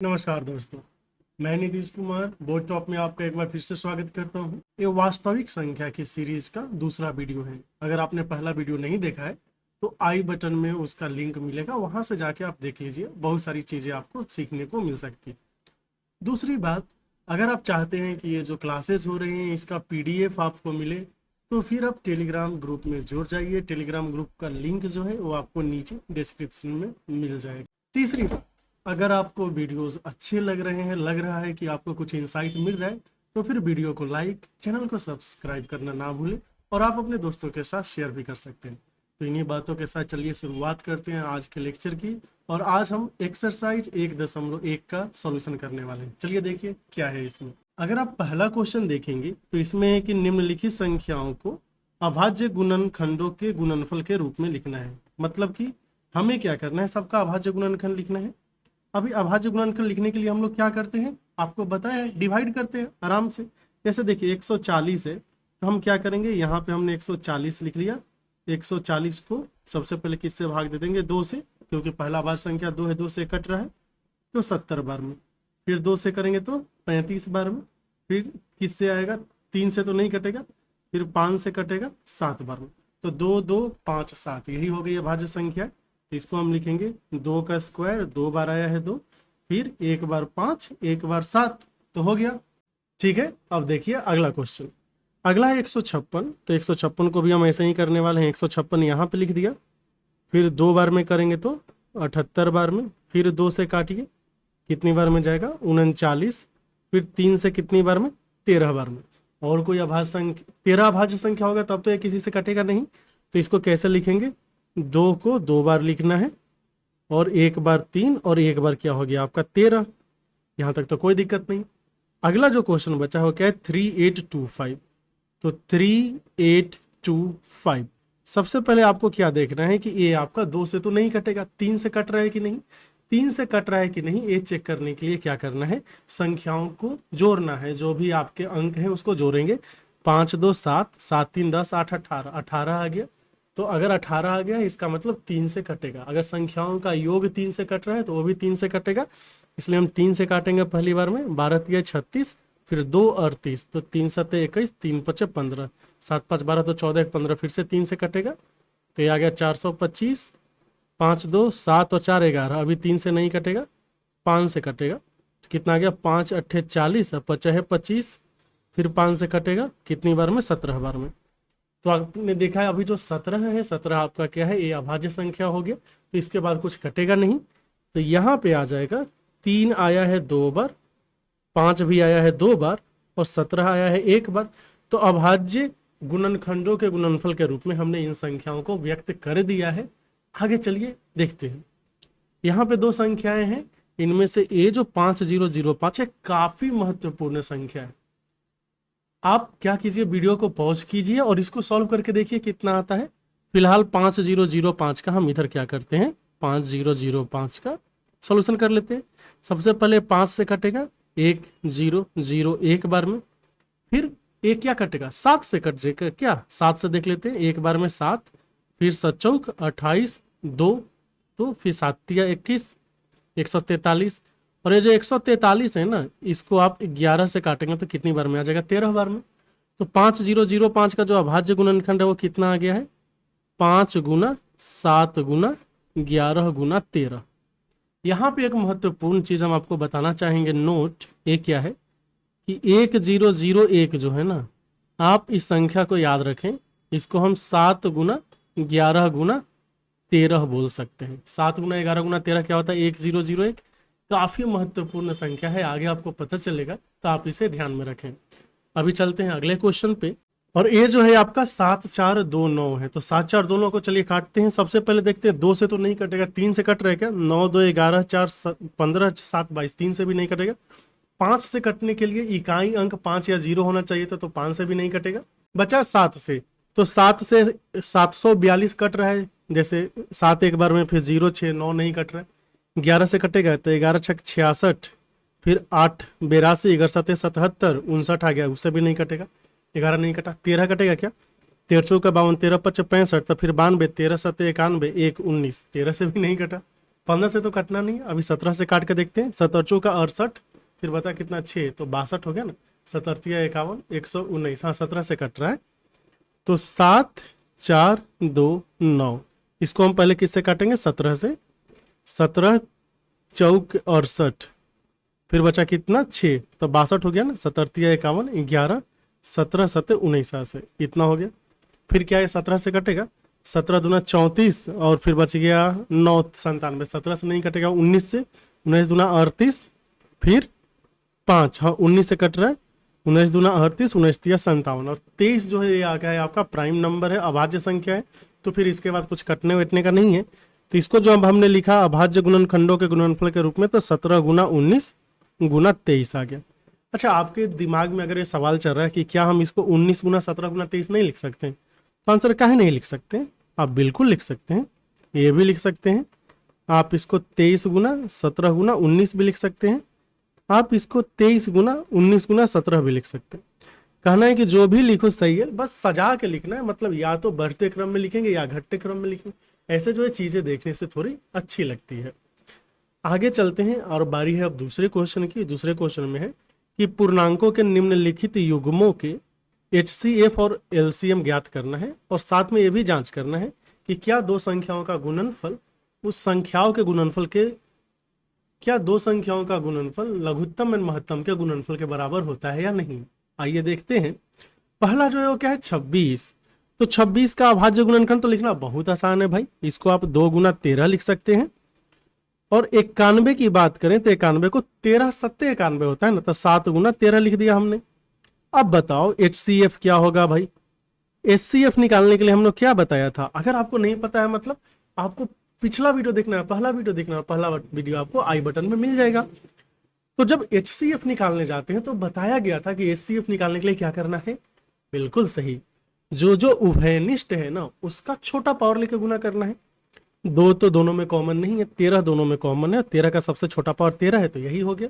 नमस्कार दोस्तों, मैं नीतीश कुमार बोर्ड टॉप में आपका एक बार फिर से स्वागत करता हूं। ये वास्तविक संख्या की सीरीज का दूसरा वीडियो है। अगर आपने पहला वीडियो नहीं देखा है तो आई बटन में उसका लिंक मिलेगा, वहां से जाके आप देख लीजिए। बहुत सारी चीज़ें आपको सीखने को मिल सकती है। दूसरी बात, अगर आप चाहते हैं कि ये जो क्लासेस हो रही हैं इसका PDF आपको मिले तो फिर आप टेलीग्राम ग्रुप में जुड़ जाइए। टेलीग्राम ग्रुप का लिंक जो है वो आपको नीचे डिस्क्रिप्शन में मिल जाएगा। तीसरी बात, अगर आपको वीडियोस अच्छे लग रहे हैं, लग रहा है कि आपको कुछ इंसाइट मिल रहा है, तो फिर वीडियो को लाइक, चैनल को सब्सक्राइब करना ना भूलें और आप अपने दोस्तों के साथ शेयर भी कर सकते हैं। तो इन्हीं बातों के साथ चलिए शुरुआत करते हैं आज के लेक्चर की। और आज हम एक्सरसाइज 1.1 का सॉल्यूशन करने वाले हैं। चलिए देखिए क्या है इसमें। अगर आप पहला क्वेश्चन देखेंगे तो इसमें है कि निम्नलिखित संख्याओं को अभाज्य गुणनखंडों के गुणनफल के रूप में लिखना है। मतलब कि हमें क्या करना है, सबका अभाज्य गुणनखंड लिखना है। अभी अभाज्य गुणनखंड लिखने के लिए हम लोग क्या करते हैं, आपको बताया है, डिवाइड करते हैं आराम से। जैसे देखिए 140 है तो हम क्या करेंगे, यहाँ पे हमने 140 लिख लिया। 140 को सबसे पहले किससे भाग दे देंगे, 2 से, क्योंकि पहला अभाज्य संख्या 2 है, 2 से कट रहा है तो 70 बार में। फिर 2 से करेंगे तो 35 बार में। फिर किससे आएगा, 3 से तो नहीं कटेगा, फिर 5 से कटेगा 7 बार में। तो 2 2 5 7 यही हो गई अभाज्य संख्या। तो इसको हम लिखेंगे 2 का स्क्वायर, 2 बार आया है 2, फिर 1 बार 5, 1 बार 7, तो हो गया। ठीक है, अब देखिए अगला क्वेश्चन। अगला है 156। तो 156 को भी हम ऐसे ही करने वाले हैं। 156 यहाँ पे लिख दिया, फिर 2 बार में करेंगे तो 78 बार में। फिर 2 से काटिए, कितनी बार में जाएगा, 39। फिर 3 से कितनी बार में, 13 बार में। और कोई अभाज्य संख्या, 13 अभाज्य संख्या होगा तब तो ये किसी से कटेगा नहीं। तो इसको कैसे लिखेंगे, 2 को 2 बार लिखना है, और 1 बार 3, और 1 बार क्या हो गया आपका 13। यहाँ तक तो कोई दिक्कत नहीं। अगला जो क्वेश्चन बचा हो क्या है, 3825। तो 3825 सबसे पहले आपको क्या देखना है कि ये आपका 2 से तो नहीं कटेगा, 3 से कट रहा है कि नहीं। 3 से कट रहा है कि नहीं ये चेक करने के लिए क्या करना है, संख्याओं को जोड़ना है। जो भी आपके अंक हैं उसको जोड़ेंगे। 5 2 7, 7 3 10, 8 18, 18 आ गया। तो अगर 18 आ गया इसका मतलब 3 से कटेगा। अगर संख्याओं का योग 3 से कट रहा है तो वो भी 3 से कटेगा, इसलिए हम 3 से काटेंगे पहली बार में। 12 3 36, फिर 2 38, तो 3 7 21, 3 5 15, 7 5 12, तो 14 1 15, फिर से 3 से कटेगा। तो ये आ गया 425। 5 2 7 और 4 11, अभी 3 से नहीं कटेगा, 5 से कटेगा। तो कितना आ गया, 5 8 40, और 5 है 25, फिर 5 से कटेगा कितनी बार में, 17 बार में। तो आपने देखा है अभी जो 17 है, 17 आपका क्या है, ये अभाज्य संख्या हो गया। तो इसके बाद कुछ कटेगा नहीं। तो यहाँ पे आ जाएगा 3 आया है 2 बार, 5 भी आया है 2 बार, और 17 आया है 1 बार। तो अभाज्य गुणनखंडों के गुणनफल के रूप में हमने इन संख्याओं को व्यक्त कर दिया है। आगे चलिए देखते हैं। यहाँ पे 2 संख्याएं हैं, इनमें से ये जो 5005 है काफी महत्वपूर्ण संख्या है। आप क्या कीजिए, वीडियो को पॉज कीजिए और इसको सॉल्व करके देखिए कितना आता है। फिलहाल 5005 का हम इधर क्या करते हैं, 5005 का सॉल्यूशन कर लेते हैं। सबसे पहले 5 से कटेगा 1 0 0 1 बार में। फिर एक क्या कटेगा, 7 से कट जाएगा क्या, 7 से देख लेते हैं, 1 बार में 7, फिर 7 चौक 28, 2, तो फिर 7 तिया 21, 143। और ये जो 143 है ना, इसको आप 11 से काटेंगे तो कितनी बार में आ जाएगा, 13 बार में। तो 5005 का जो अभाज्य गुणनखंड है वो कितना आ गया है, 5 गुना 7 गुना 11 गुना 13। यहाँ पे एक महत्वपूर्ण चीज हम आपको बताना चाहेंगे, नोट ये क्या है कि 1001 जो है ना, आप इस संख्या को याद रखें। इसको हम 7 गुना 11 गुना 13 बोल सकते हैं। 7 गुना 11 गुना 13 क्या होता है, 1001। काफी महत्वपूर्ण संख्या है, आगे आपको पता चलेगा, तो आप इसे ध्यान में रखें। अभी चलते हैं अगले क्वेश्चन पे। और ये जो है आपका 7 4 2 9 है। तो 7 4 2 9 को चलिए काटते हैं। सबसे पहले देखते हैं 2 से तो नहीं कटेगा, 3 से कट रहा है क्या, 9 2 11 4 15 7 22, 3 से भी नहीं कटेगा। 5 से कटने के लिए इकाई अंक 5 या 0 होना चाहिए था, तो 5 से भी नहीं कटेगा। बचा 7 से, तो 7 से 742 कट रहा है। जैसे 7 एक बार में, फिर 0 6 9 नहीं कट रहा है। 11 से कटेगा तो 11 6 66, फिर 8 82, 11 7 77, 59 आ गया, उससे भी नहीं कटेगा। 11 नहीं कटा, 13 कटेगा क्या, 13 चौका 52, 13 5 65, तो फिर 92, 13 7 91, 1 19, 13 से भी नहीं कटा। 15 से तो कटना नहीं, अभी 17 से काट के देखते हैं। 17 चौका 68, फिर बता कितना 6, तो 62 हो गया ना। 77 51, 119, हाँ 17 से कट रहा है। तो 7 4 2 9, इसको हम पहले किससे काटेंगे? 17 से। 17 चौक 68, फिर बचा कितना 6, तो 62 हो गया ना। 77 51 11, 17 7 19 से इतना हो गया। फिर क्या है 17 से कटेगा, 17 दूना 34, और फिर बच गया 9 97, 17 से नहीं कटेगा 19 से, 19 दूना 38, फिर 5, हाँ 19 से कट रहा है, 19 दूना 38, 19 तिया 57, और 23 जो है ये आ गया है आपका प्राइम नंबर है, अभाज्य संख्या है। तो फिर इसके बाद कुछ कटने वटने का नहीं है। तो इसको जो अब हमने लिखा अभाज्य गुणनखंडों के गुणनफल के रूप में, तो 17 गुना 19 गुना 23 आ गया। अच्छा, आपके दिमाग में अगर ये सवाल चल रहा है कि क्या हम इसको 19 गुना 17 गुना 23 नहीं लिख सकते हैं, तो आंसर काहे नहीं लिख सकते हैं? आप बिल्कुल लिख सकते हैं, ये भी लिख सकते हैं। आप इसको 23 गुना 17 गुना 19 भी लिख सकते हैं। आप इसको 23 गुना 19 गुना 17 भी लिख सकते हैं। कहना है कि जो भी लिखो सही है, बस सजा के लिखना है। मतलब या तो बढ़ते क्रम में लिखेंगे या घटते क्रम में लिखेंगे, ऐसे जो है चीजें देखने से थोड़ी अच्छी लगती है। आगे चलते हैं और बारी है अब दूसरे क्वेश्चन की। दूसरे क्वेश्चन में है कि पूर्णांकों के निम्नलिखित युग्मों के HCF और LCM ज्ञात करना है, और साथ में यह भी जांच करना है कि क्या दो संख्याओं का गुणनफल लघुत्तम और महत्तम के गुणनफल के बराबर होता है या नहीं। आइए देखते हैं। पहला जो है वो क्या है 26। तो 26 का अभाज्य गुणनखंड तो लिखना बहुत आसान है भाई, इसको आप 2 गुना 13 लिख सकते हैं। और 91 की बात करें तो 91 को 13 सत्ते 91 होता है ना, तो 7 गुना 13 लिख दिया हमने। अब बताओ HCF क्या होगा भाई। HCF निकालने के लिए हम लोग क्या बताया था, अगर आपको नहीं पता है मतलब आपको पिछला वीडियो देखना है, पहला वीडियो देखना है, पहला वीडियो आपको आई बटन में मिल जाएगा। तो जब HCF निकालने जाते हैं तो बताया गया था कि HCF निकालने के लिए क्या करना है, बिल्कुल सही, जो उभयनिष्ठ है ना उसका छोटा पावर लेके गुना करना है। 2 तो दोनों में कॉमन नहीं है, 13 दोनों में कॉमन है, 13 का सबसे छोटा पावर 13 है, तो यही हो गया।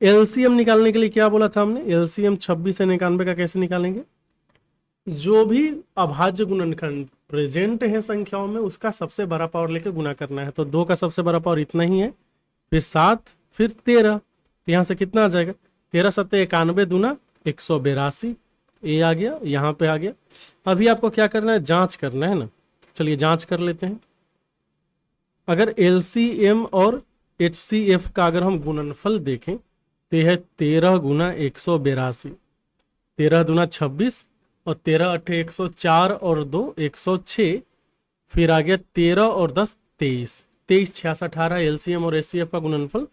LCM निकालने के लिए क्या बोला था हमने, LCM 26 से 91 का कैसे निकालेंगे, जो भी अभाज्य गुणनखंड प्रेजेंट है संख्याओं में उसका सबसे बड़ा पावर लेकर गुना करना है। तो 2 का सबसे बड़ा पावर इतना ही है, फिर 7, फिर 13, तो यहाँ से कितना आ जाएगा 13 सत्ते 91 दूना 182, ये आ गया, यहाँ पे आ गया। अभी आपको क्या करना है, जांच करना है ना। चलिए जांच कर लेते हैं। अगर LCM और HCF का अगर हम गुणनफल देखें तो यह है 13 गुना 182, 13 दूना 26, और 13 अट्ठे 104 और 2 106, फिर आ गया 13 और 10 23, 23 66 18 LCM और HCF का गुणनफल।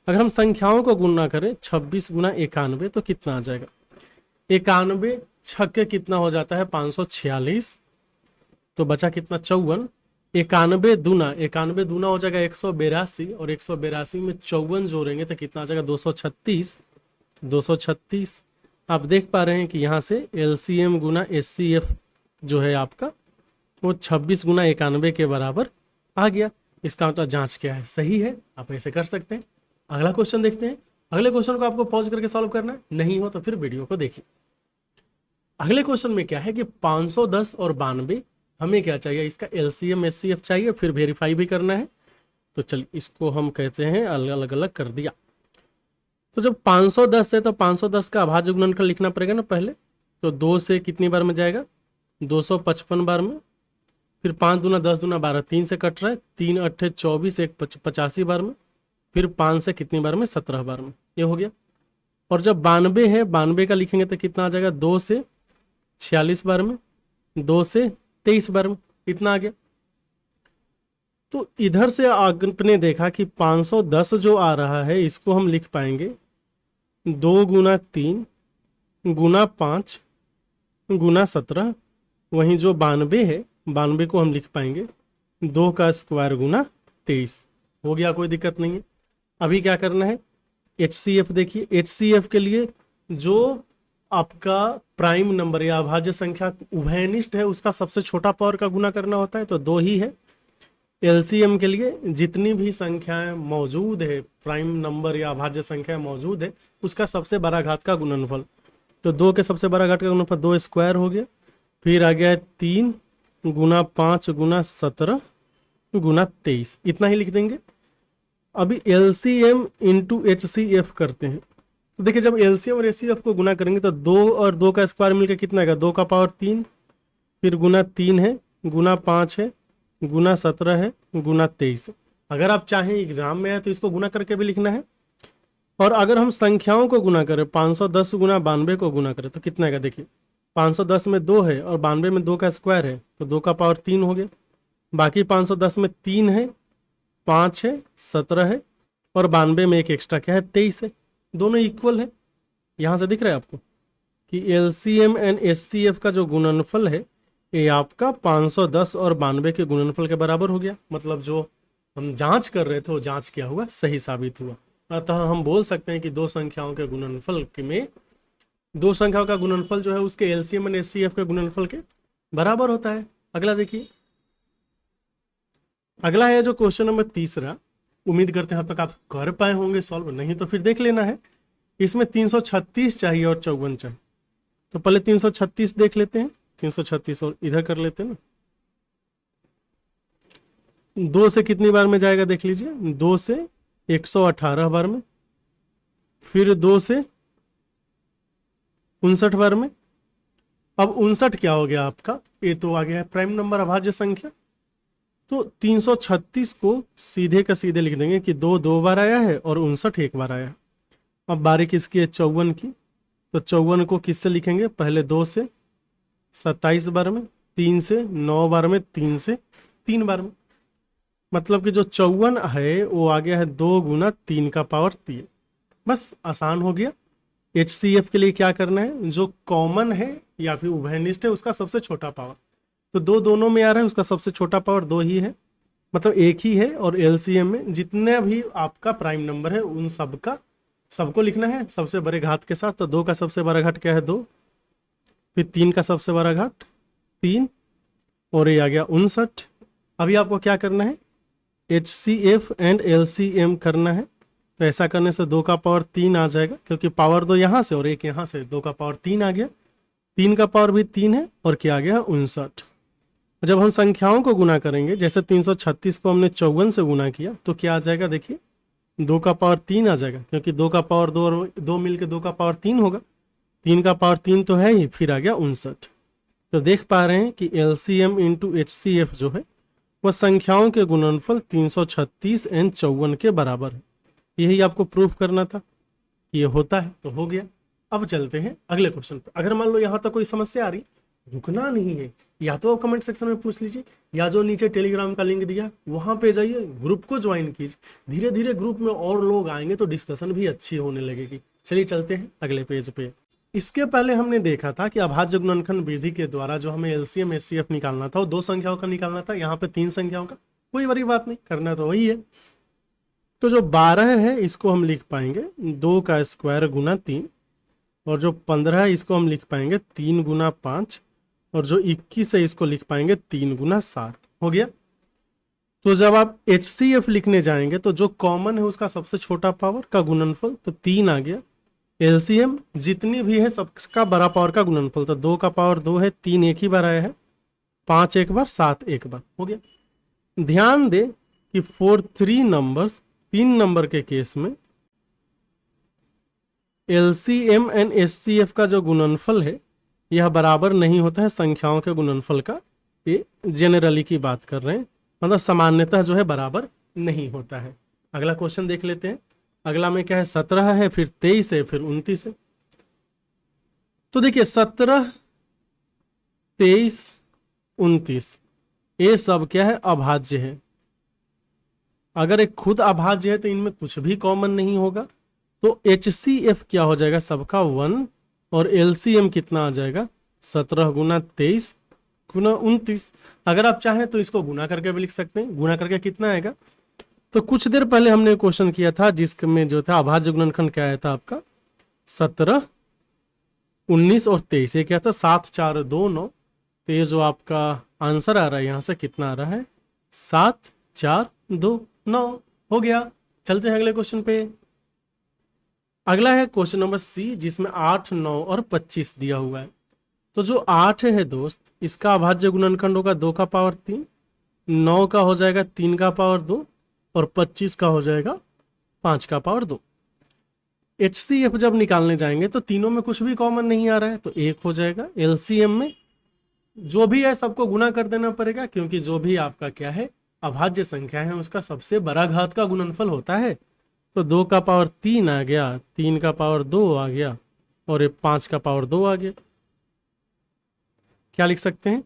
अगर हम संख्याओं को गुणना करें 26 गुना 91 तो कितना आ जाएगा, 91 छक्के कितना हो जाता है 546, तो बचा कितना 54, 91 दूना हो जाएगा 182, और 182 में 54 जोड़ेंगे तो कितना आ जाएगा 236। आप देख पा रहे हैं कि यहाँ से LCM गुना HCF जो है आपका वो 26 गुना 91 के बराबर आ गया। इसका मतलब जांच क्या है, सही है, आप ऐसे कर सकते हैं। अगला क्वेश्चन देखते हैं। अगले क्वेश्चन को आपको पॉज करके सॉल्व करना है, नहीं हो तो फिर वीडियो को देखिए। अगले क्वेश्चन में क्या है कि 510 और 92, हमें क्या चाहिए, इसका LCM HCF चाहिए, फिर वेरीफाई भी करना है। तो चलिए इसको हम कहते हैं अलग अलग कर दिया। तो जब 510 है तो 510 का अभाज्य गुणनखंड लिखना पड़ेगा ना पहले। तो 2 से कितनी बार में जाएगा 255 बार में, फिर 5 दूना 10 दूना 12, 3 से कट रहा है, 3 अट्ठे 24, 1 85 बार में, फिर 5 से कितनी बार में 17 बार में, ये हो गया। और जब 92 है, 92 का लिखेंगे तो कितना आ जाएगा 2 से 46 बार में, 2 से 23 बार में, इतना आ गया। तो इधर से आपने देखा कि 510 जो आ रहा है इसको हम लिख पाएंगे 2 गुना 3 गुना 5 गुना 17, वहीं जो 92 है 92 को हम लिख पाएंगे 2 का स्क्वायर गुना 23, हो गया, कोई दिक्कत नहीं है। अभी क्या करना है HCF देखिए। HCF के लिए जो आपका प्राइम नंबर या अभाज्य संख्या उभयनिष्ठ है उसका सबसे छोटा पावर का गुना करना होता है, तो 2 ही है। LCM के लिए जितनी भी संख्याएं मौजूद है, प्राइम नंबर या अभाज्य संख्या मौजूद है, उसका सबसे बड़ा घात का गुणनफल, तो 2 के सबसे बड़ा घात का गुणनफल 2 स्क्वायर हो गया। फिर आ गया 3 गुना 5 गुना 17, गुना 23, इतना ही लिख देंगे। अभी LCM इंटू HCF करते हैं। तो देखिए जब LCM और HCF को गुना करेंगे तो 2 और 2 का स्क्वायर मिलकर कितना आएगा, 2 का पावर 3, फिर गुना 3 है, गुना 5 है, गुना 17 है, गुना 23। अगर आप चाहें एग्जाम में है तो इसको गुना करके भी लिखना है। और अगर हम संख्याओं को गुना करें, 510 गुना 92 को गुना करें तो कितना आएगा, देखिए 510 में 2 है और 92 में 2 का स्क्वायर है तो 2 का पावर 3 हो गया। बाकी 510 में 3 है, 5 है, 17 है और 92 में एक एक्स्ट्रा क्या है, 23 है। दोनों इक्वल है। यहाँ से दिख रहा है आपको कि LCM एंड HCF का जो गुणनफल है ये आपका 510 और 92 के गुणनफल के बराबर हो गया। मतलब जो हम जांच कर रहे थे वो जांच क्या हुआ, सही साबित हुआ। अतः हम बोल सकते हैं कि दो संख्याओं के गुणनफल में, दो संख्याओं का गुणनफल जो है उसके LCM एंड HCF के गुणनफल के बराबर होता है। अगला देखिए, अगला है जो क्वेश्चन नंबर 3। उम्मीद करते हैं अब तक आप कर पाए होंगे सॉल्व, नहीं तो फिर देख लेना है। इसमें 336 चाहिए और 54 चाहिए। तो पहले 336 देख लेते हैं, 336 और इधर कर लेते हैं ना। 2 से कितनी बार में जाएगा देख लीजिए, 2 से 118 बार में, फिर 2 से 59 बार में। अब 59 क्या हो गया आपका, ये तो आ गया है प्राइम नंबर अभाज्य संख्या। तो 336 को सीधे का सीधे लिख देंगे कि 2 बार आया है और 59 एक बार आया है। अब बारी किसकी है, 54 की। तो 54 को किससे लिखेंगे, पहले 2 से 27 बार में, 3 से 9 बार में, 3 से 3 बार में। मतलब कि जो 54 है वो आ गया है 2 गुना 3 का पावर 3। बस आसान हो गया। HCF के लिए क्या करना है, जो कॉमन है या फिर उभयनिष्ठ है उसका सबसे छोटा पावर। तो 2 दोनों में आ रहा है, उसका सबसे छोटा पावर 2 ही है, मतलब एक ही है। और LCM में जितने भी आपका प्राइम नंबर है उन सबको लिखना है सबसे बड़े घात के साथ। तो 2 का सबसे बड़ा घात क्या है, 2, फिर 3 का सबसे बड़ा घात 3 और ये आ गया 59। अभी आपको क्या करना है, HCF एंड LCM करना है। तो ऐसा करने से 2 का पावर 3 आ जाएगा, क्योंकि पावर 2 यहाँ से और एक यहाँ से, 2 का पावर 3 आ गया। 3 का पावर भी 3 है और क्या आ गया, 59। जब हम संख्याओं को गुना करेंगे, जैसे 336 को हमने 54 से गुना किया तो क्या आ जाएगा, देखिए 2 का पावर 3 आ जाएगा, क्योंकि 2 का पावर 2 और 2 मिलकर 2 का पावर 3 होगा। 3 का पावर 3 तो है ही, फिर आ गया 59। तो देख पा रहे हैं कि LCM इंटू HCF जो है वह संख्याओं के गुणनफल 336 एंड 54 के बराबर है। यही आपको प्रूफ करना था कि ये होता है, तो हो गया। अब चलते हैं अगले क्वेश्चन पर। अगर मान लो यहाँ तक कोई समस्या आ रही, रुकना नहीं है, या तो आप कमेंट सेक्शन में पूछ लीजिए या जो नीचे टेलीग्राम का लिंक दिया वहां पे जाइए, ग्रुप को ज्वाइन कीजिए। धीरे धीरे ग्रुप में और लोग आएंगे तो डिस्कशन भी अच्छी होने लगेगी। चलिए चलते हैं अगले पेज पे। इसके पहले हमने देखा था कि अभाज्य गुणनखंड विधि के द्वारा जो हमें LCM HCF निकालना था वो 2 संख्याओं का निकालना था, यहाँ पे 3 संख्याओं का। कोई बड़ी बात नहीं, करना तो वही है। तो जो 12 है इसको हम लिख पाएंगे 2 का स्क्वायर गुना 3, और जो 15 है इसको हम लिख पाएंगे 3 गुना 5, और जो 21 है इसको लिख पाएंगे 3 गुना 7। हो गया। तो जब आप HCF लिखने जाएंगे तो जो कॉमन है उसका सबसे छोटा पावर का गुणनफल तो 3 आ गया। LCM जितनी भी है सबका बड़ा पावर का गुणनफल, तो 2 का पावर 2 है, 3 एक ही बार आया है, 5 एक बार, 7 एक बार। हो गया। ध्यान दे कि 4-3 नंबर्स, 3 नंबर के केस में LCM एंड HCF का जो गुणनफल है यह बराबर नहीं होता है संख्याओं के गुणनफल का। ये जेनरली की बात कर रहे हैं, मतलब सामान्यतः जो है बराबर नहीं होता है। अगला क्वेश्चन देख लेते हैं। अगला में क्या है, 17 है, फिर 23 है, फिर 29 है। तो देखिए 17, 23, 29 ये सब क्या है, अभाज्य है। अगर एक खुद अभाज्य है तो इनमें कुछ भी कॉमन नहीं होगा। तो HCF क्या हो जाएगा, सबका 1, और LCM कितना आ जाएगा, 17 गुना 23 गुना 29। अगर आप चाहें तो इसको गुना करके भी लिख सकते हैं। गुना करके कितना आएगा, तो कुछ देर पहले हमने क्वेश्चन किया था जिसमें जो था अभाज्य गुणनखंड क्या आया था आपका, 17, 19 और 23। ये क्या था, 7, 4, 2, 9। तो ये जो आपका आंसर आ रहा है यहाँ से कितना आ रहा है, 7, 4, 2, 9। हो गया। चलते हैं अगले क्वेश्चन पे। अगला है क्वेश्चन नंबर C, जिसमें 8, 9 और 25 दिया हुआ है। तो जो 8 है दोस्त, इसका अभाज्य गुणनखंड होगा 2 का पावर 3, 9 का हो जाएगा 3 का पावर 2 और 25 का हो जाएगा 5 का पावर 2। HCF जब निकालने जाएंगे तो तीनों में कुछ भी कॉमन नहीं आ रहा है तो 1 हो जाएगा। LCM में जो भी है सबको गुना कर देना पड़ेगा, क्योंकि जो भी आपका क्या है अभाज्य संख्या है उसका सबसे बड़ा घात का गुणनफल होता है। तो 2 का पावर 3 आ गया, 3 का पावर 2 आ गया और ये 5 का पावर 2 आ गया। क्या लिख सकते हैं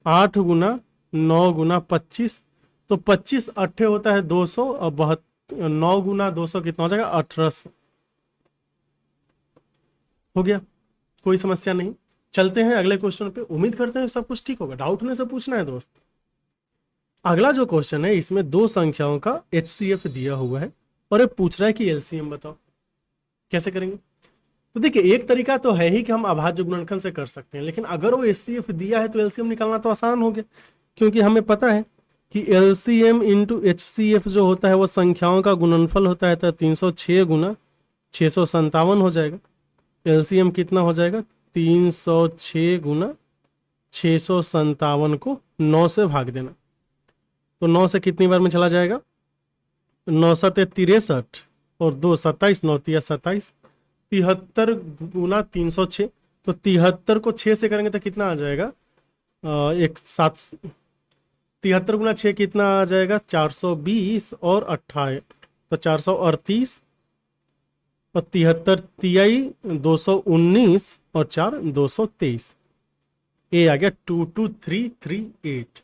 8 गुना 9 गुना 25, तो 25 अट्ठे होता है 200 और 9 गुना 200 कितना हो जाएगा 1800 हो गया। कोई समस्या नहीं। चलते हैं अगले क्वेश्चन पे। उम्मीद करते हैं सब कुछ ठीक होगा। डाउट होने से पूछना है दोस्त। अगला जो क्वेश्चन है इसमें दो संख्याओं का HCF दिया हुआ है और ये पूछ रहा है कि LCM बताओ। कैसे करेंगे? तो देखिए एक तरीका तो है ही कि हम अभाज्य गुणनखंड से कर सकते हैं, लेकिन अगर वो HCF दिया है तो LCM निकालना तो आसान हो गया, क्योंकि हमें पता है कि LCM इंटू HCF जो होता है वो संख्याओं का गुणनफल होता है। तो 306 गुना 657 हो जाएगा। LCM कितना हो जाएगा 306 गुना 657 को 9 से भाग देना। तो 9 से कितनी बार में चला जाएगा 9 7 63 और 2 27 9 3 27 73 गुना 306। तो 73 को 6 से करेंगे तो कितना आ जाएगा 73 गुना 6 कितना आ जाएगा 420 और 28 तो 438 और 73 तिहाई 219 और 4 223। ये आ गया 22338।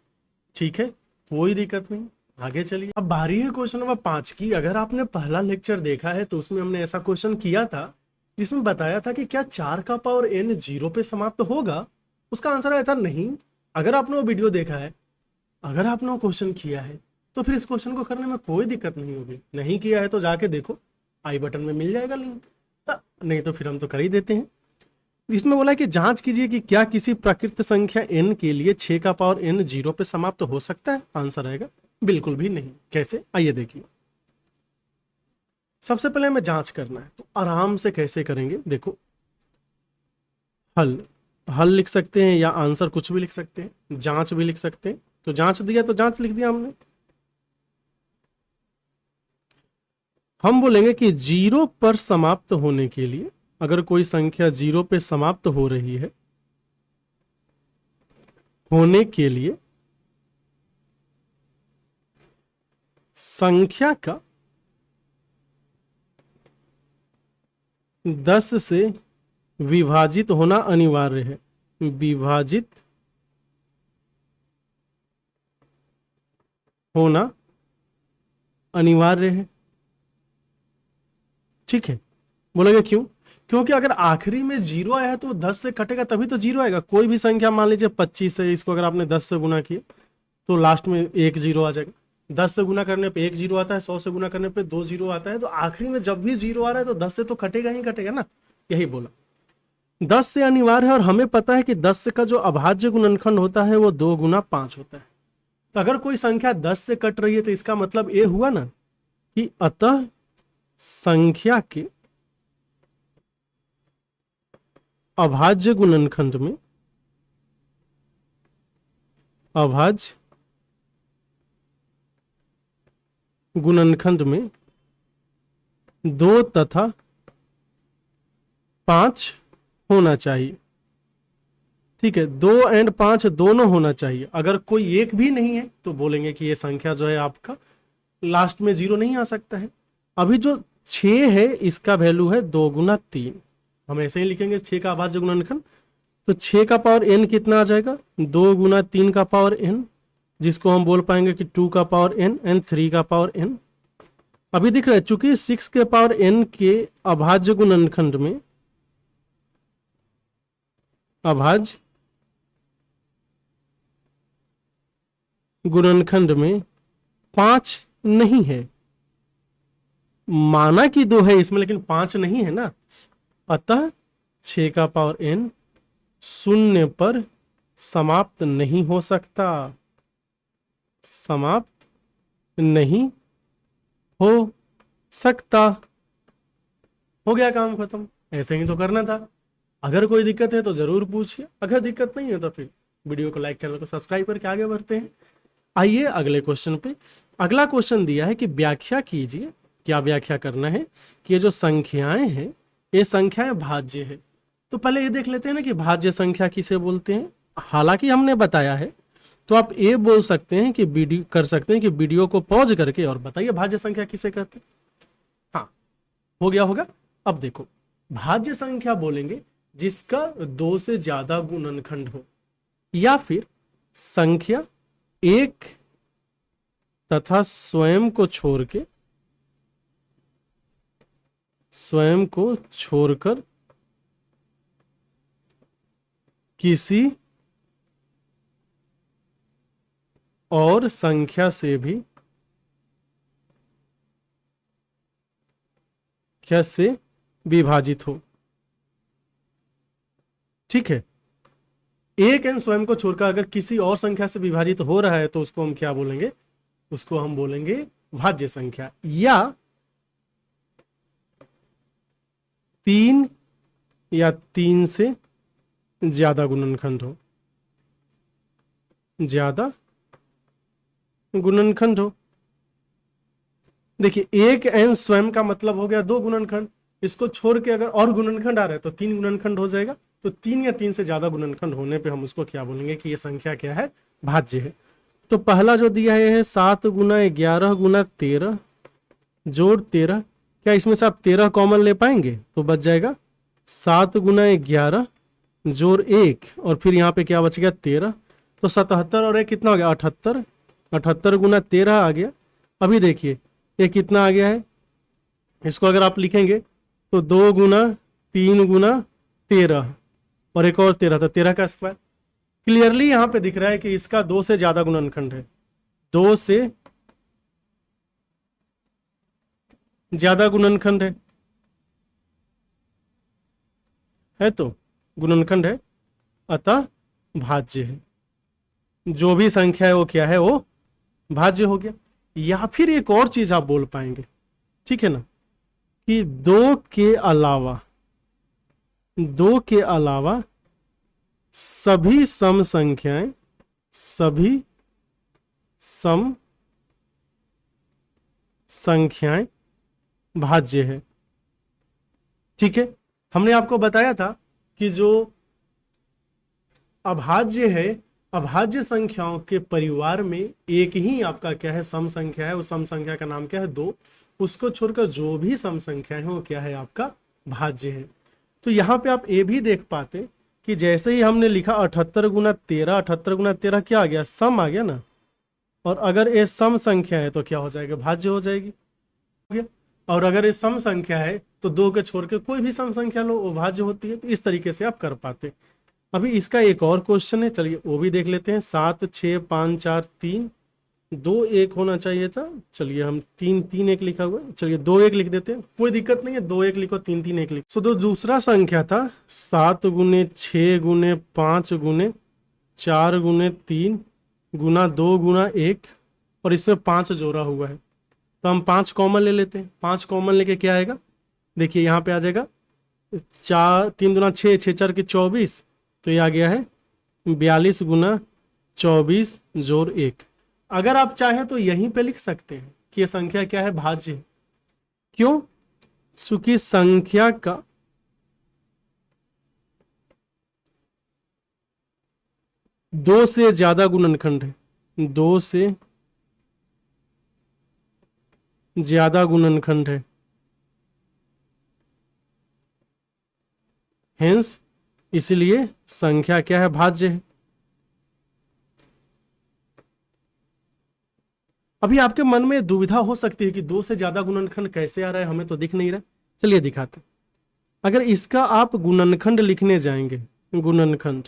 ठीक है, कोई दिक्कत नहीं, आगे चलिए। अब बारी है क्वेश्चन नंबर 5 की। अगर आपने पहला लेक्चर देखा है तो उसमें हमने ऐसा क्वेश्चन किया था जिसमें बताया था कि क्या 4 का पावर n 0 पे समाप्त होगा। उसका आंसर आया था नहीं। अगर आपने वो वीडियो देखा है, अगर आपने वो क्वेश्चन किया है, तो फिर इस क्वेश्चन को करने में कोई दिक्कत नहीं होगी। नहीं किया है तो जाके देखो, आई बटन में मिल जाएगा लिंक, नहीं तो फिर हम तो कर ही देते हैं। इसमें बोला है कि जांच कीजिए कि क्या किसी प्राकृत संख्या n के लिए 6 का पावर n 0 पे समाप्त हो सकता है। आंसर आएगा बिल्कुल भी नहीं। कैसे, आइए देखिए। सबसे पहले हमें जांच करना है, तो आराम से कैसे करेंगे देखो। हल लिख सकते हैं या आंसर कुछ भी लिख सकते हैं, जांच भी लिख सकते हैं। तो जांच दिया तो जांच लिख दिया हमने। हम बोलेंगे कि 0 पर समाप्त होने के लिए, अगर कोई संख्या 0 पे समाप्त हो रही है, होने के लिए संख्या का 10 से विभाजित होना अनिवार्य है। विभाजित होना अनिवार्य है। ठीक है, बोलेंगे क्यों? क्योंकि अगर आखिरी में 0 आया है तो 10 से कटेगा तभी तो 0 आएगा। कोई भी संख्या मान लीजिए 25 है, इसको अगर आपने 10 से गुना किया तो लास्ट में 1 0 आ जाएगा। 10 से गुना करने पे 1 0 आता है, 100 से गुना करने पे 2 0 आता है। तो आखिरी में जब भी 0 आ रहा है तो 10 से तो कटेगा ही कटेगा ना, यही बोला। 10 से अनिवार्य है और हमें पता है कि 10 का जो अभाज्य गुणनखंड होता है वो 2 गुना 5 होता है। तो अगर कोई संख्या 10 से कट रही है तो इसका मतलब ये हुआ ना कि अतः संख्या के अभाज्य गुणनखंड में, अभाज्य गुणनखंड में 2 तथा 5 होना चाहिए। ठीक है, 2 और 5 दोनों होना चाहिए। अगर कोई एक भी नहीं है तो बोलेंगे कि ये संख्या जो है आपका लास्ट में 0 नहीं आ सकता है। अभी जो 6 है इसका वैल्यू है 2 गुना 3। हम ऐसे ही लिखेंगे 6 का अभाज्य गुणनखंड। तो 6 का पावर n कितना आ जाएगा 2 गुना 3 का पावर n, जिसको हम बोल पाएंगे कि 2 का पावर n एंड 3 का पावर n। अभी दिख रहा है चूंकि 6 के पावर n के अभाज्य गुणनखंड में, अभाज्य गुणनखंड में 5 नहीं है। माना कि 2 है इसमें, लेकिन 5 नहीं है ना। अतः 6 का पावर n 0 पर समाप्त नहीं हो सकता। समाप्त नहीं हो सकता। हो गया काम खत्म। ऐसे ही तो करना था। अगर कोई दिक्कत है तो जरूर पूछिए, अगर दिक्कत नहीं है तो फिर वीडियो को लाइक, चैनल को सब्सक्राइब करके आगे बढ़ते हैं। आइए अगले क्वेश्चन पे। अगला क्वेश्चन दिया है कि व्याख्या कीजिए, क्या व्याख्या करना है कि ये जो संख्याएं हैं ये संख्याएं भाज्य है। तो पहले ये देख लेते हैं ना कि भाज्य संख्या किसे बोलते हैं। हालांकि हमने बताया है, तो आप ये बोल सकते हैं कि वीडियो कर सकते हैं कि वीडियो को पॉज करके और बताइए भाज्य संख्या किसे कहते हैं। हाँ, हो गया होगा। अब देखो, भाज्य संख्या बोलेंगे जिसका 2 से ज्यादा गुणनखंड हो, या फिर संख्या एक तथा स्वयं को छोड़कर किसी और संख्या से भी कैसे विभाजित हो। ठीक है, एक एन स्वयं को छोड़कर अगर किसी और संख्या से विभाजित हो रहा है तो उसको हम क्या बोलेंगे, उसको हम बोलेंगे भाज्य संख्या। या 3 या 3 से ज्यादा गुणनखंड हो, ज्यादा गुणनखंड हो। देखिए, एक एन स्वयं का मतलब हो गया 2 गुणनखंड, इसको छोड़ के अगर और गुणनखंड आ रहा है तो 3 गुणनखंड हो जाएगा। तो 3 या 3 से ज्यादा गुणनखंड होने पे हम उसको क्या बोलेंगे कि ये संख्या क्या है, भाज्य है। तो पहला जो दिया है 7 गुना 11 गुना 13 जोड़ 13, क्या इसमें से आप 13 कॉमन ले पाएंगे? तो बच जाएगा 7 गुना 11 जोड़ 1, और फिर यहाँ पे क्या बच गया 13, तो 77 और 1 कितना हो गया 78, 78 गुना 13 आ गया। अभी देखिए ये कितना आ गया है, इसको अगर आप लिखेंगे तो 2 गुना 3 गुना 13 और एक और 13, तो 13 का स्क्वायर। क्लियरली यहां पे दिख रहा है कि इसका 2 से ज्यादा गुणनखंड है, 2 से ज्यादा गुणनखंड है तो गुणनखंड है, अतः भाज्य है। जो भी संख्या है वो क्या है, वो भाज्य हो गया। या फिर एक और चीज आप बोल पाएंगे, ठीक है ना, कि 2 के अलावा सभी सम संख्याएं भाज्य है। ठीक है, हमने आपको बताया था कि जो अभाज्य है, अभाज्य संख्याओं के परिवार में एक ही आपका क्या है, सम संख्या है। उस सम संख्या का नाम क्या है, 2। उसको छोड़कर जो भी सम संख्या है वो क्या है, आपका भाज्य है। तो यहाँ पे आप ये भी देख पाते कि जैसे ही हमने लिखा 78 गुना 13, 78 गुना 13 क्या आ गया, सम आ गया ना। और अगर ये सम संख्या है तो क्या हो जाएगा, भाज्य हो जाएगी। और अगर ये सम संख्या है तो 2 के छोड़ के कोई भी सम संख्या लो, वो भाज्य होती है। तो इस तरीके से आप कर पाते। अभी इसका एक और क्वेश्चन है, चलिए वो भी देख लेते हैं। 7 6 5 4 3 2 1 होना चाहिए था, चलिए हम 3 3 1 लिखा हुआ है, चलिए 2 1 लिख देते हैं, कोई दिक्कत नहीं है। 2 1 लिखो, 3 3 1 लिखो। तो दूसरा संख्या था 7 गुने 6 गुने 5 गुने 4 गुने 3 गुना 2 गुना 1, और इसमें 5 जोड़ा हुआ है। तो हम 5 कॉमन ले लेते हैं। 5 कॉमन लेके क्या आएगा, देखिए यहाँ पे आ जाएगा 4 3 गुना 6 6 4 की 24, तो ये आ गया है 42 गुना 24 जोड़ 1। अगर आप चाहें तो यहीं पे लिख सकते हैं कि ये संख्या क्या है, भाज्य है। क्यों? चूंकि संख्या का दो से ज्यादा गुणनखंड है, 2 से ज्यादा गुणनखंड है, हेंस इसलिए संख्या क्या है, भाज्य है। अभी आपके मन में दुविधा हो सकती है कि 2 से ज्यादा गुणनखंड कैसे आ रहा है, हमें तो दिख नहीं रहा। चलिए दिखाते। अगर इसका आप गुणनखंड लिखने जाएंगे, गुणनखंड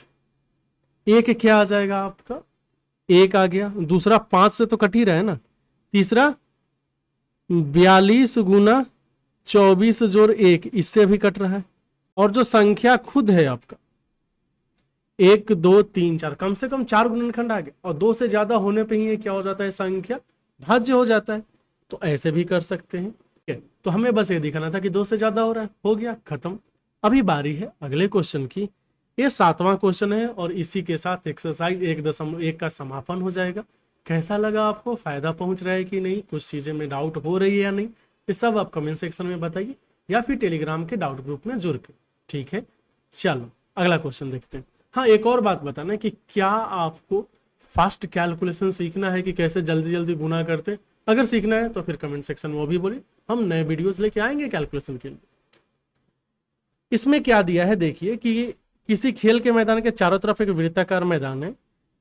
एक क्या आ जाएगा आपका, 1 आ गया। दूसरा 5 से तो कट ही रहा है ना। तीसरा 42 गुना 24 जोड़ 1, इससे भी कट रहा है। और जो संख्या खुद है आपका 1 2 3 4, कम से कम 4 गुणनखंड आ गए, और 2 से ज्यादा होने पे ही ये क्या हो जाता है, संख्या भाज्य हो जाता है। तो ऐसे भी कर सकते हैं। ठीक है, तो हमें बस ये दिखाना था कि 2 से ज्यादा हो रहा है, हो गया, खत्म। अभी बारी है अगले क्वेश्चन की। ये 7वां क्वेश्चन है और इसी के साथ एक्सरसाइज 1.1 का समापन हो जाएगा। कैसा लगा आपको, फायदा पहुंच रहा है कि नहीं, कुछ चीजें में डाउट हो रही है या नहीं, ये सब आप कमेंट सेक्शन में बताइए या फिर टेलीग्राम के डाउट ग्रुप में जुड़ के। ठीक है, चलो अगला क्वेश्चन देखते हैं। हाँ, एक और बात बताना कि क्या आपको फास्ट कैलकुलेशन सीखना है कि कैसे जल्दी जल्दी गुना करते हैं? अगर सीखना है तो फिर कमेंट सेक्शन में वो भी बोलिए, हम नए वीडियोस लेके आएंगे कैलकुलेशन के लिए। इसमें क्या दिया है देखिए कि किसी खेल के मैदान के चारों तरफ एक वृत्ताकार मैदान है।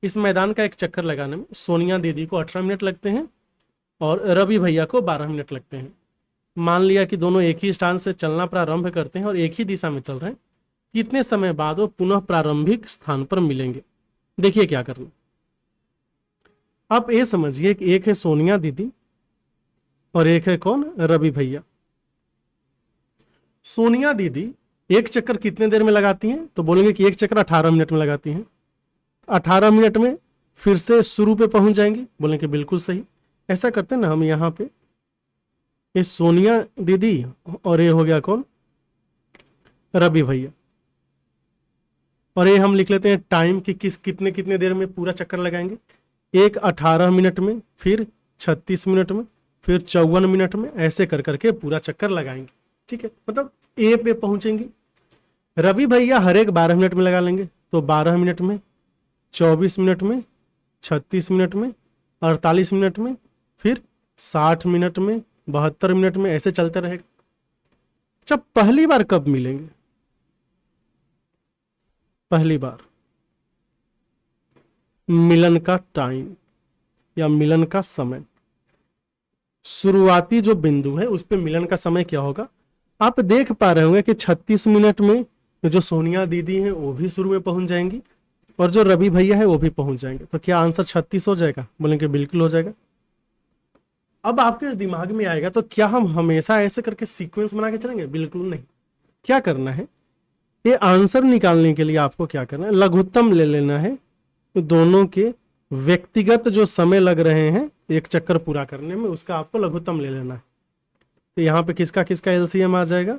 इस मैदान का एक चक्कर लगाने में सोनिया दीदी को 18 मिनट लगते हैं और रवि भैया को 12 मिनट लगते हैं। मान लिया कि दोनों एक ही स्थान से चलना प्रारंभ करते हैं और एक ही दिशा में चल रहे हैं, कितने समय बाद वो पुनः प्रारंभिक स्थान पर मिलेंगे? देखिए क्या करना। आप ये समझिए कि एक है सोनिया दीदी और एक है कौन, रवि भैया। सोनिया दीदी एक चक्कर कितने देर में लगाती हैं? तो बोलेंगे कि एक चक्कर 18 मिनट में लगाती हैं। 18 मिनट में फिर से शुरू पे पहुंच जाएंगी, बोलेंगे बिल्कुल सही। ऐसा करते हैं ना हम, यहाँ पे ये सोनिया दीदी और ये हो गया कौन, रवि भैया, और ये हम लिख लेते हैं टाइम कि कितने कितने देर में पूरा चक्कर लगाएंगे। एक 18 मिनट में, फिर 36 मिनट में, फिर 54 मिनट में, ऐसे कर करके पूरा चक्कर लगाएंगे। ठीक है, मतलब ए पे पहुंचेंगे। रवि भैया हर एक 12 मिनट में लगा लेंगे, तो 12 मिनट में, 24 मिनट में, 36 मिनट में, 48 मिनट में, फिर 60 मिनट में, 72 मिनट में, ऐसे चलते रहेगा। जब पहली बार कब मिलेंगे? पहली बार मिलन का टाइम या मिलन का समय, शुरुआती जो बिंदु है उस पे मिलन का समय क्या होगा? आप देख पा रहे होंगे कि 36 मिनट में जो सोनिया दीदी हैं वो भी शुरू में पहुंच जाएंगी और जो रवि भैया है वो भी पहुंच जाएंगे। तो क्या आंसर 36 हो जाएगा? बोलेंगे बिल्कुल हो जाएगा। अब आपके दिमाग में आएगा तो क्या हम हमेशा ऐसे करके सीक्वेंस बना के चलेंगे? बिल्कुल नहीं। क्या करना है, ये आंसर निकालने के लिए आपको क्या करना है, लघुत्तम ले लेना है। तो दोनों के व्यक्तिगत जो समय लग रहे हैं एक चक्कर पूरा करने में, उसका आपको लघुत्तम ले लेना है। तो यहाँ पे किसका किसका एलसीएम आ जाएगा?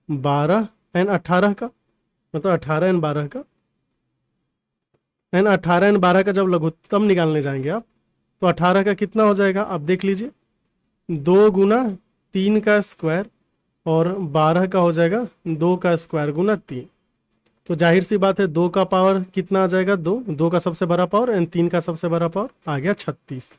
12 एंड 18 का, मतलब 18 एंड 12 का। एंड 18 एंड 12 का जब लघुत्तम निकालने जाएंगे आप, तो 18 का कितना हो जाएगा आप देख लीजिए, 2 गुना 3 का स्क्वायर, और 12 का हो जाएगा 2 का स्क्वायर गुना 3। तो जाहिर सी बात है 2 का पावर कितना आ जाएगा? 2 का सबसे बड़ा पावर एंड 3 का सबसे बड़ा पावर आ गया 36,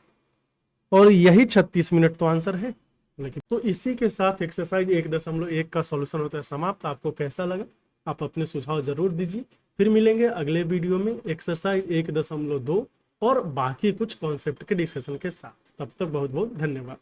और यही 36 मिनट तो आंसर है। लेकिन तो इसी के साथ एक्सरसाइज 1.1 का सॉल्यूशन होता है समाप्त। आपको कैसा लगा आप अपने सुझाव जरूर दीजिए। फिर मिलेंगे अगले वीडियो में एक्सरसाइज 1.2 और बाकी कुछ कॉन्सेप्ट के डिस्कशन के साथ। तब तक बहुत बहुत धन्यवाद।